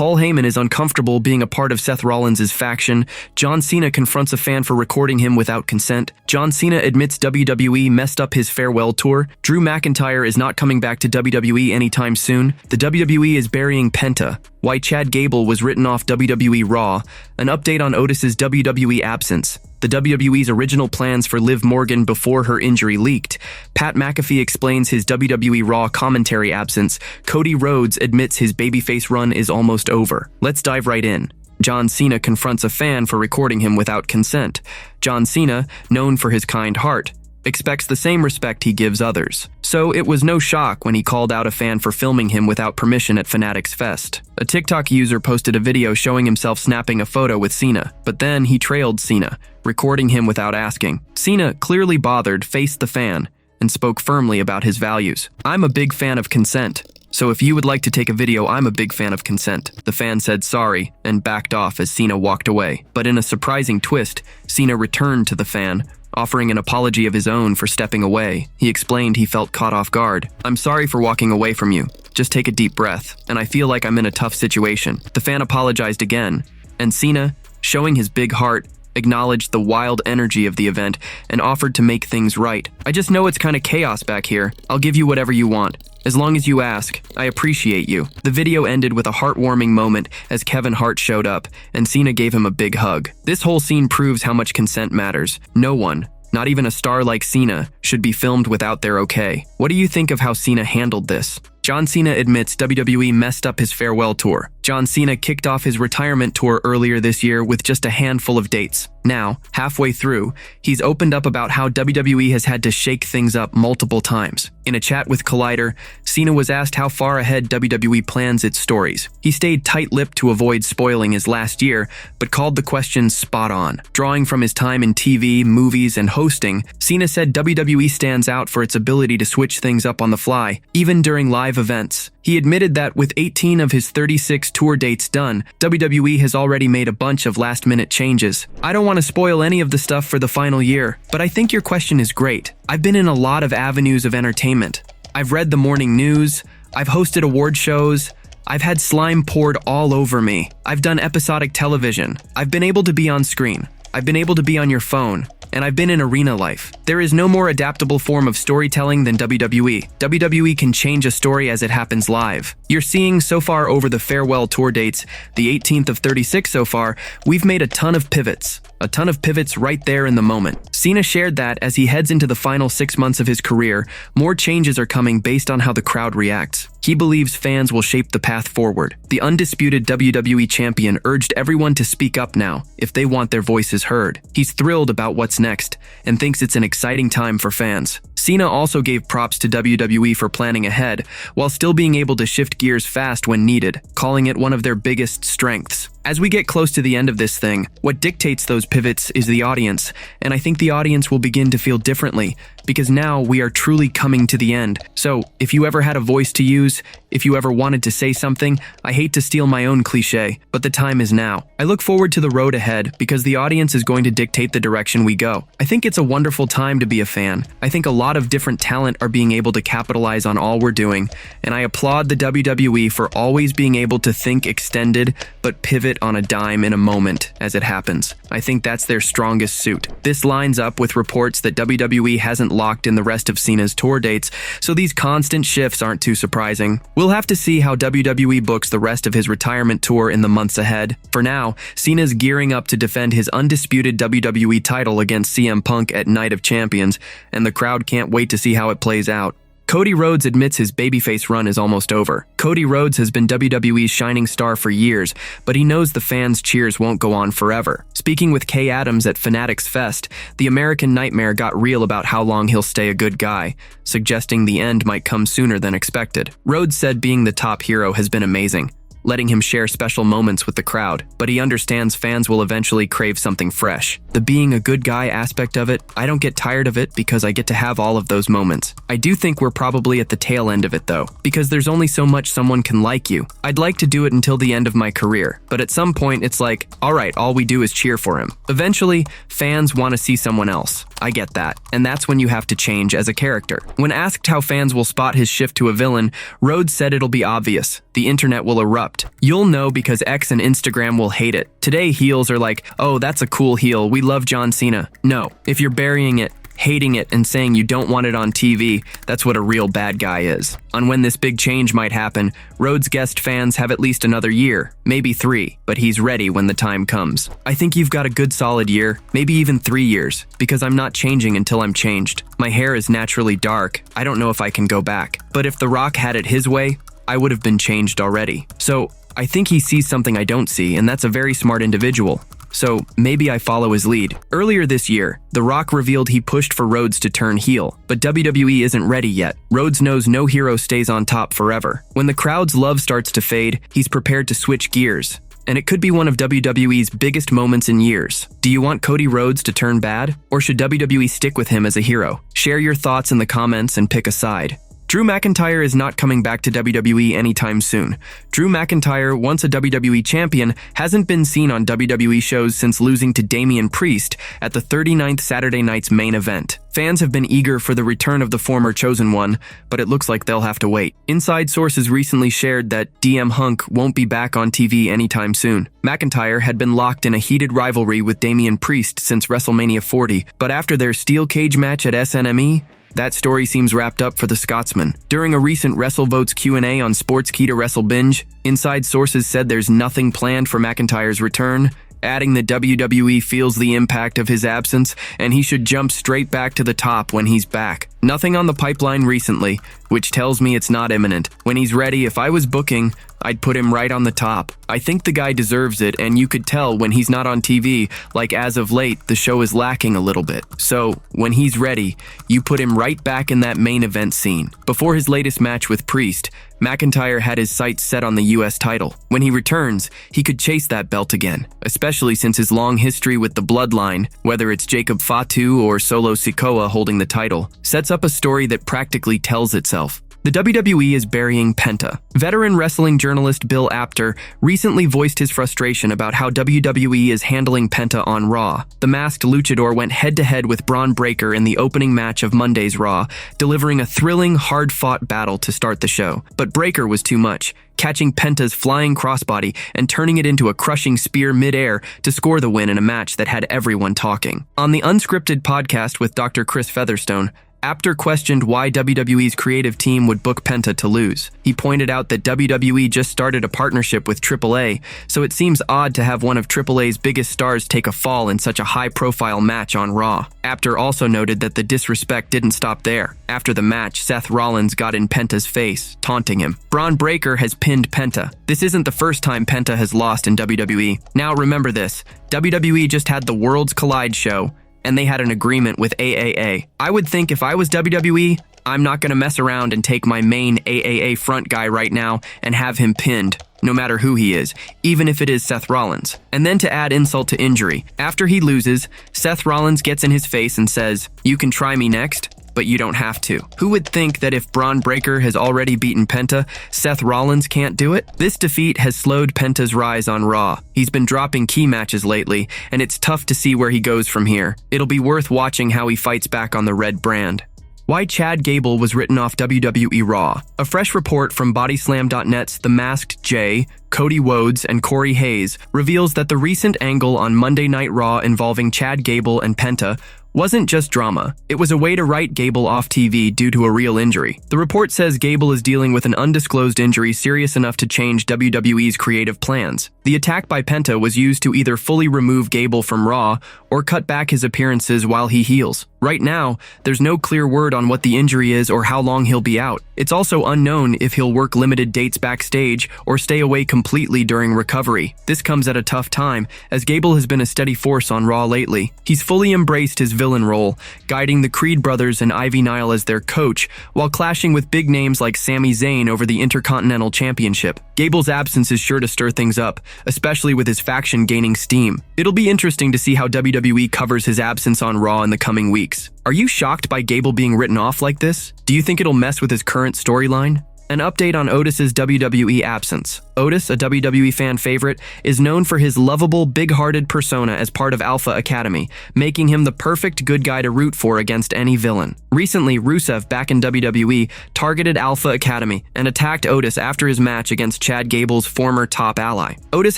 Paul Heyman is uncomfortable being a part of Seth Rollins' faction. John Cena confronts a fan for recording him without consent. John Cena admits WWE messed up his farewell tour. Drew McIntyre is not coming back to WWE anytime soon. The WWE is burying Penta. Why Chad Gable was written off WWE Raw. An update on Otis WWE absence. The WWE's original plans for Liv Morgan before her injury leaked. Pat McAfee explains his WWE Raw commentary absence. Cody Rhodes admits his babyface run is almost over. Let's dive right in. John Cena confronts a fan for recording him without consent. John Cena, known for his kind heart, expects the same respect he gives others. So it was no shock when he called out a fan for filming him without permission at Fanatics Fest. A TikTok user posted a video showing himself snapping a photo with Cena, but then he trailed Cena, recording him without asking. Cena, clearly bothered, faced the fan and spoke firmly about his values. "I'm a big fan of consent. So if you would like to take a video, I'm a big fan of consent." The fan said sorry and backed off as Cena walked away. But in a surprising twist, Cena returned to the fan, offering an apology of his own for stepping away. He explained he felt caught off guard. "I'm sorry for walking away from you. Just take a deep breath, and I feel like I'm in a tough situation." The fan apologized again, and Cena, showing his big heart, acknowledged the wild energy of the event and offered to make things right. "I just know it's kind of chaos back here. I'll give you whatever you want. As long as you ask, I appreciate you." The video ended with a heartwarming moment as Kevin Hart showed up, and Cena gave him a big hug. This whole scene proves how much consent matters. No one, not even a star like Cena, should be filmed without their okay. What do you think of how Cena handled this? John Cena admits WWE messed up his farewell tour. John Cena kicked off his retirement tour earlier this year with just a handful of dates. Now, halfway through, he's opened up about how WWE has had to shake things up multiple times. In a chat with Collider, Cena was asked how far ahead WWE plans its stories. He stayed tight-lipped to avoid spoiling his last year, but called the question spot on. Drawing from his time in TV, movies, and hosting, Cena said WWE stands out for its ability to switch things up on the fly, even during live events. He admitted that with 18 of his 36 tour dates done, WWE has already made a bunch of last-minute changes. "I don't want to spoil any of the stuff for the final year, but I think your question is great. I've been in a lot of avenues of entertainment. I've read the morning news, I've hosted award shows, I've had slime poured all over me. I've done episodic television. I've been able to be on screen. I've been able to be on your phone. And I've been in arena life. There is no more adaptable form of storytelling than WWE. WWE can change a story as it happens live. You're seeing so far over the farewell tour dates, the 18th of 36 so far, we've made a ton of pivots. A ton of pivots right there in the moment." Cena shared that as he heads into the final 6 months of his career, more changes are coming based on how the crowd reacts. He believes fans will shape the path forward. The undisputed WWE champion urged everyone to speak up now if they want their voices heard. He's thrilled about what's next and thinks it's an exciting time for fans. Cena also gave props to WWE for planning ahead, while still being able to shift gears fast when needed, calling it one of their biggest strengths. As we get close to the end of this thing, what dictates those pivots is the audience, and I think the audience will begin to feel differently, because now we are truly coming to the end. So, if you ever had a voice to use, if you ever wanted to say something, I hate to steal my own cliche, but the time is now. I look forward to the road ahead because the audience is going to dictate the direction we go. I think it's a wonderful time to be a fan. I think a lot of different talent are being able to capitalize on all we're doing, and I applaud the WWE for always being able to think extended, but pivot on a dime in a moment as it happens. I think that's their strongest suit. This lines up with reports that WWE hasn't locked in the rest of Cena's tour dates, so these constant shifts aren't too surprising. We'll have to see how WWE books the rest of his retirement tour in the months ahead. For now, Cena's gearing up to defend his undisputed WWE title against CM Punk at Night of Champions, and the crowd can't wait to see how it plays out. Cody Rhodes admits his babyface run is almost over. Cody Rhodes has been WWE's shining star for years, but he knows the fans' cheers won't go on forever. Speaking with Kay Adams at Fanatics Fest, the American Nightmare got real about how long he'll stay a good guy, suggesting the end might come sooner than expected. Rhodes said being the top hero has been amazing, letting him share special moments with the crowd, but he understands fans will eventually crave something fresh. The being a good guy aspect of it, I don't get tired of it because I get to have all of those moments. I do think we're probably at the tail end of it though, because there's only so much someone can like you. I'd like to do it until the end of my career, but at some point it's like, alright, all we do is cheer for him. Eventually, fans want to see someone else. I get that, and that's when you have to change as a character. When asked how fans will spot his shift to a villain, Rhodes said it'll be obvious. The internet will erupt. corrupt. You'll know because X and Instagram will hate it. Today, heels are like, oh, that's a cool heel, we love John Cena. No, if you're burying it, hating it, and saying you don't want it on TV, that's what a real bad guy is. On when this big change might happen, Rhodes guest fans have at least another year, maybe 3, but he's ready when the time comes. I think you've got a good solid year, maybe even 3 years, because I'm not changing until I'm changed. My hair is naturally dark, I don't know if I can go back. But if The Rock had it his way, I would have been changed already. So, I think he sees something I don't see, and that's a very smart individual. So maybe I follow his lead. Earlier this year, The Rock revealed he pushed for Rhodes to turn heel, but WWE isn't ready yet. Rhodes knows no hero stays on top forever. When the crowd's love starts to fade, he's prepared to switch gears. And it could be one of WWE's biggest moments in years. Do you want Cody Rhodes to turn bad? Or should WWE stick with him as a hero? Share your thoughts in the comments and pick a side. Drew McIntyre is not coming back to WWE anytime soon. Drew McIntyre, once a WWE champion, hasn't been seen on WWE shows since losing to Damian Priest at the 39th Saturday Night's main event. Fans have been eager for the return of the former Chosen One, but it looks like they'll have to wait. Inside sources recently shared that DM Hunk won't be back on TV anytime soon. McIntyre had been locked in a heated rivalry with Damian Priest since WrestleMania 40, but after their steel cage match at SNME, that story seems wrapped up for the Scotsman. During a recent WrestleVotes Q&A on Sportskeeda WrestleBinge, inside sources said there's nothing planned for McIntyre's return, adding that WWE feels the impact of his absence and he should jump straight back to the top when he's back. Nothing on the pipeline recently, which tells me it's not imminent. When he's ready, if I was booking, I'd put him right on the top. I think the guy deserves it, and you could tell when he's not on TV, like as of late, the show is lacking a little bit. So, when he's ready, you put him right back in that main event scene. Before his latest match with Priest, McIntyre had his sights set on the US title. When he returns, he could chase that belt again, especially since his long history with the Bloodline, whether it's Jacob Fatu or Solo Sikoa holding the title, sets up a story that practically tells itself. The WWE is burying Penta. Veteran wrestling journalist Bill Apter recently voiced his frustration about how WWE is handling Penta on Raw. The masked luchador went head-to-head with Braun Breaker in the opening match of Monday's Raw, delivering a thrilling, hard-fought battle to start the show. But Breaker was too much, catching Penta's flying crossbody and turning it into a crushing spear mid-air to score the win in a match that had everyone talking. On the Unscripted podcast with Dr. Chris Featherstone, Apter questioned why WWE's creative team would book Penta to lose. He pointed out that WWE just started a partnership with AAA, so it seems odd to have one of AAA's biggest stars take a fall in such a high-profile match on Raw. Apter also noted that the disrespect didn't stop there. After the match, Seth Rollins got in Penta's face, taunting him. Braun Breaker has pinned Penta. This isn't the first time Penta has lost in WWE. Now remember this, WWE just had the Worlds Collide show, and they had an agreement with AAA. I would think if I was WWE, I'm not going to mess around and take my main AAA front guy right now and have him pinned, no matter who he is, even if it is Seth Rollins. And then to add insult to injury, after he loses, Seth Rollins gets in his face and says, "You can try me next, but you don't have to." Who would think that if Braun Breaker has already beaten Penta, Seth Rollins can't do it? This defeat has slowed Penta's rise on Raw. He's been dropping key matches lately, and it's tough to see where he goes from here. It'll be worth watching how he fights back on the red brand. Why Chad Gable was written off WWE Raw. A fresh report from Bodyslam.net's The Masked Jay, Cody Rhodes, and Corey Hayes reveals that the recent angle on Monday Night Raw involving Chad Gable and Penta wasn't just drama. It was a way to write Gable off TV due to a real injury. The report says Gable is dealing with an undisclosed injury serious enough to change WWE's creative plans. The attack by Penta was used to either fully remove Gable from Raw or cut back his appearances while he heals. Right now, there's no clear word on what the injury is or how long he'll be out. It's also unknown if he'll work limited dates backstage or stay away completely during recovery. This comes at a tough time, as Gable has been a steady force on Raw lately. He's fully embraced his villain role, guiding the Creed brothers and Ivy Nile as their coach, while clashing with big names like Sami Zayn over the Intercontinental Championship. Gable's absence is sure to stir things up, especially with his faction gaining steam. It'll be interesting to see how WWE covers his absence on Raw in the coming weeks. Are you shocked by Gable being written off like this? Do you think it'll mess with his current storyline? An update on Otis's WWE absence. Otis, a WWE fan favorite, is known for his lovable, big-hearted persona as part of Alpha Academy, making him the perfect good guy to root for against any villain. Recently, Rusev, back in WWE, targeted Alpha Academy and attacked Otis after his match against Chad Gable's former top ally. Otis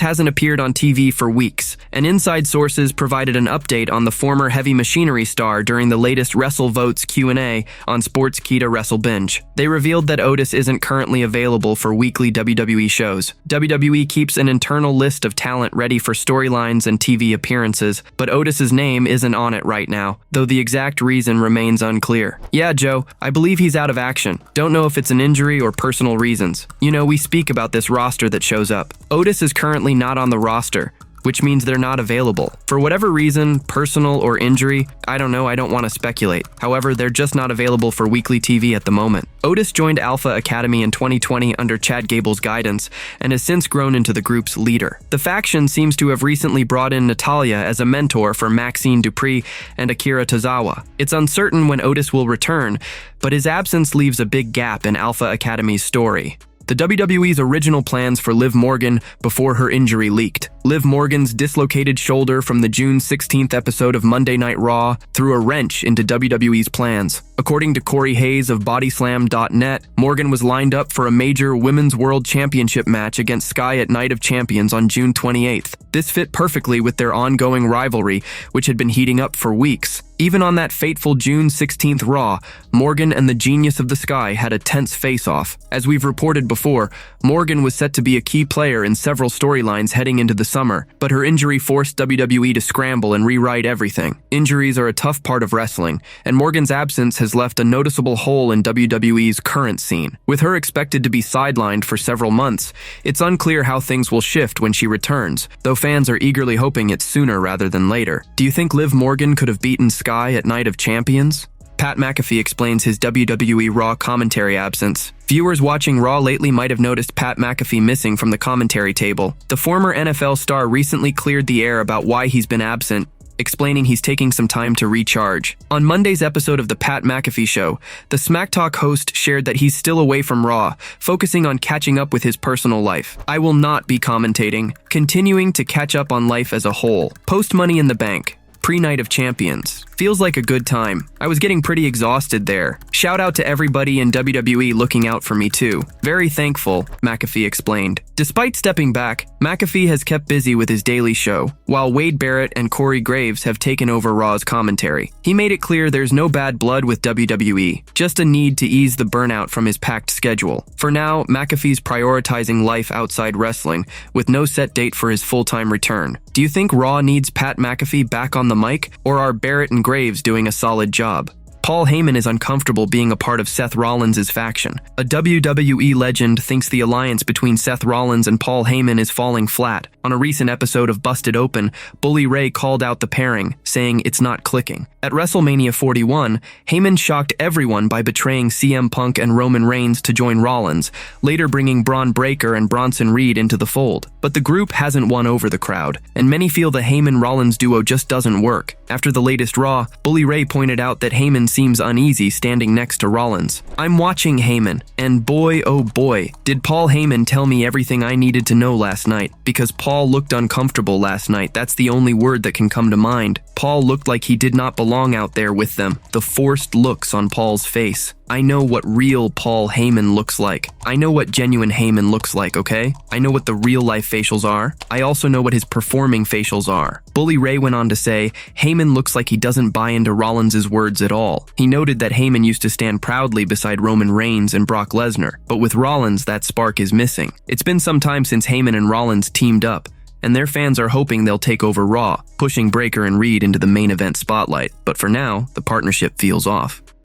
hasn't appeared on TV for weeks, and inside sources provided an update on the former Heavy Machinery star during the latest WrestleVotes Q&A on Sportskeeda Wrestle Binge. They revealed that Otis isn't currently available for weekly WWE shows. WWE keeps an internal list of talent ready for storylines and TV appearances, but Otis's name isn't on it right now, though the exact reason remains unclear. Yeah, Joe, I believe he's out of action. Don't know if it's an injury or personal reasons. You know, we speak about this roster that shows up. Otis is currently not on the roster, which means they're not available. For whatever reason, personal or injury, I don't know, I don't want to speculate. However, they're just not available for weekly TV at the moment. Otis joined Alpha Academy in 2020 under Chad Gable's guidance and has since grown into the group's leader. The faction seems to have recently brought in Natalya as a mentor for Maxine Dupree and Akira Tozawa. It's uncertain when Otis will return, but his absence leaves a big gap in Alpha Academy's story. The WWE's original plans for Liv Morgan before her injury leaked. Liv Morgan's dislocated shoulder from the June 16th episode of Monday Night Raw threw a wrench into WWE's plans. According to Corey Hayes of Bodyslam.net, Morgan was lined up for a major Women's World Championship match against Sky at Night of Champions on June 28th. This fit perfectly with their ongoing rivalry, which had been heating up for weeks. Even on that fateful June 16th Raw, Morgan and the Genius of the Sky had a tense face-off. As we've reported before, Morgan was set to be a key player in several storylines heading into the summer, but her injury forced WWE to scramble and rewrite everything. Injuries are a tough part of wrestling, and Morgan's absence has left a noticeable hole in WWE's current scene. With her expected to be sidelined for several months, it's unclear how things will shift when she returns, though fans are eagerly hoping it's sooner rather than later. Do you think Liv Morgan could have beaten Sky at Night of Champions? Pat McAfee explains his WWE Raw commentary absence. Viewers watching Raw lately might have noticed Pat McAfee missing from the commentary table. The former NFL star recently cleared the air about why he's been absent, explaining he's taking some time to recharge. On Monday's episode of The Pat McAfee Show, the Smack Talk host shared that he's still away from Raw, focusing on catching up with his personal life. I will not be commentating, continuing to catch up on life as a whole. Post Money in the Bank. Pre-Night of Champions. Feels like a good time. I was getting pretty exhausted there. Shout out to everybody in WWE looking out for me too. Very thankful, McAfee explained. Despite stepping back, McAfee has kept busy with his daily show, while Wade Barrett and Corey Graves have taken over Raw's commentary. He made it clear there's no bad blood with WWE, just a need to ease the burnout from his packed schedule. For now, McAfee's prioritizing life outside wrestling, with no set date for his full-time return. Do you think Raw needs Pat McAfee back on the mic, or are Barrett and Graves doing a solid job? Paul Heyman is uncomfortable being a part of Seth Rollins' faction. A WWE legend thinks the alliance between Seth Rollins and Paul Heyman is falling flat. On a recent episode of Busted Open, Bully Ray called out the pairing, saying it's not clicking. At WrestleMania 41, Heyman shocked everyone by betraying CM Punk and Roman Reigns to join Rollins, later bringing Braun Breaker and Bronson Reed into the fold. But the group hasn't won over the crowd, and many feel the Heyman-Rollins duo just doesn't work. After the latest Raw, Bully Ray pointed out that Heyman seems uneasy standing next to Rollins. I'm watching Heyman, and boy oh boy, did Paul Heyman tell me everything I needed to know last night, because Paul looked uncomfortable last night. That's the only word that can come to mind. Paul looked like he did not belong out there with them. The forced looks on Paul's face. I know what real Paul Heyman looks like. I know what genuine Heyman looks like, okay? I know what the real-life facials are. I also know what his performing facials are. Bully Ray went on to say, Heyman looks like he doesn't buy into Rollins' words at all. He noted that Heyman used to stand proudly beside Roman Reigns and Brock Lesnar, but with Rollins, that spark is missing. It's been some time since Heyman and Rollins teamed up, and their fans are hoping they'll take over Raw, pushing Breaker and Reed into the main event spotlight. But for now, the partnership feels off.